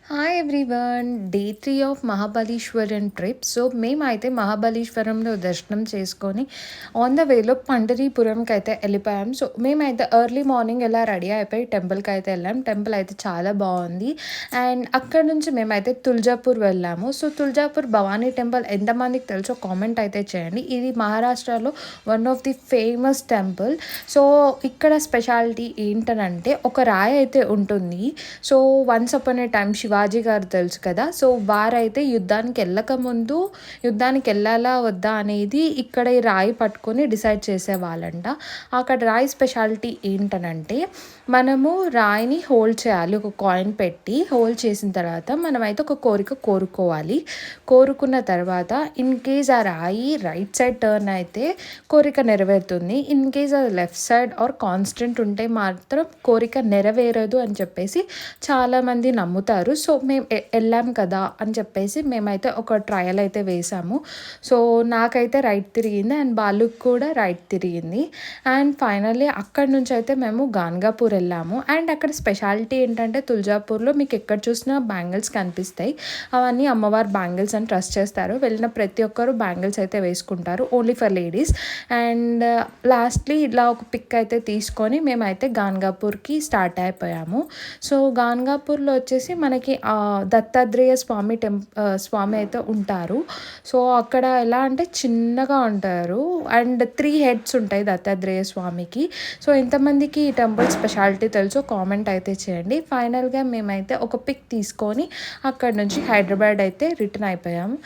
Hi everyone. Day 3 of Mahabaleshwaram trip. So మేమైతే మహాబలీశ్వరంలో దర్శనం చేసుకొని ఆన్ ద వేలో పండరీపురంకి అయితే వెళ్ళిపోయాం. సో మేమైతే ఎర్లీ మార్నింగ్ ఇలా రెడీ అయిపోయి టెంపుల్కి అయితే వెళ్ళాం. టెంపుల్ అయితే చాలా బాగుంది. అండ్ అక్కడ నుంచి మేమైతే తుల్జాపూర్ వెళ్ళాము. సో తుల్జాపూర్ భవానీ టెంపుల్ ఎంతమందికి తెలుసో కామెంట్ అయితే చేయండి. ఇది మహారాష్ట్రలో one of the famous temple. So ఇక్కడ స్పెషాలిటీ ఏంటనంటే ఒక రాయి అయితే ఉంటుంది. సో వన్స్ అపాన్ ఏ టైమ్ శివాజీ గారు తెలుసు కదా. సో వారైతే యుద్ధానికి వెళ్ళాలా వద్దా అనేది ఇక్కడ ఈ రాయి పట్టుకొని డిసైడ్ చేసేవాళ్ళంట. అక్కడ రాయి స్పెషాలిటీ ఏంటనంటే మనము రాయిని హోల్డ్ చేయాలి. ఒక కాయిన్ పెట్టి హోల్డ్ చేసిన తర్వాత మనమైతే ఒక కోరిక కోరుకున్న తర్వాత ఇన్ కేస్ ఆ రాయి రైట్ సైడ్ టర్న్ అయితే కోరిక నెరవేరుతుంది. ఇన్ కేస్ అది లెఫ్ట్ సైడ్ ఆర్ కాన్స్టెంట్ ఉంటే మాత్రం కోరిక నెరవేరదు అని చెప్పేసి చాలామంది నమ్ముతారు. సో మేము వెళ్ళాం కదా అని చెప్పేసి మేమైతే ఒక ట్రయల్ అయితే వేసాము. సో నాకైతే రైట్ తిరిగింది అండ్ బాలుకి కూడా రైట్ తిరిగింది. అండ్ ఫైనల్లీ అక్కడి నుంచి అయితే మేము గాన్గాపూర్ వెళ్ళాము. అండ్ అక్కడ స్పెషాలిటీ ఏంటంటే తుల్జాపూర్లో మీకు ఎక్కడ చూసినా బ్యాంగిల్స్ కనిపిస్తాయి. అవన్నీ అమ్మవారి బ్యాంగిల్స్ అని ట్రస్ట్ చేస్తారు. వెళ్ళిన ప్రతి ఒక్కరు బ్యాంగిల్స్ అయితే వేసుకుంటారు, only for ladies. And lastly ఇలా ఒక పిక్ అయితే తీసుకొని మేమైతే గాన్గాపూర్కి స్టార్ట్ అయిపోయాము. సో గాన్గాపూర్లో వచ్చేసి మనకి దత్తాత్రేయ స్వామి అయితే ఉంటారు. సో అక్కడ ఎలా అంటే చిన్నగా ఉంటారు అండ్ 3 హెడ్స్ ఉంటాయి దత్తాత్రేయ స్వామికి. సో ఎంతమందికి ఈ టెంపుల్ స్పెషాలిటీ తెలుసో కామెంట్ అయితే చేయండి. ఫైనల్గా మేమైతే ఒక పిక్ తీసుకొని అక్కడ నుంచి హైదరాబాద్ అయితే రిటర్న్ అయిపోయాము.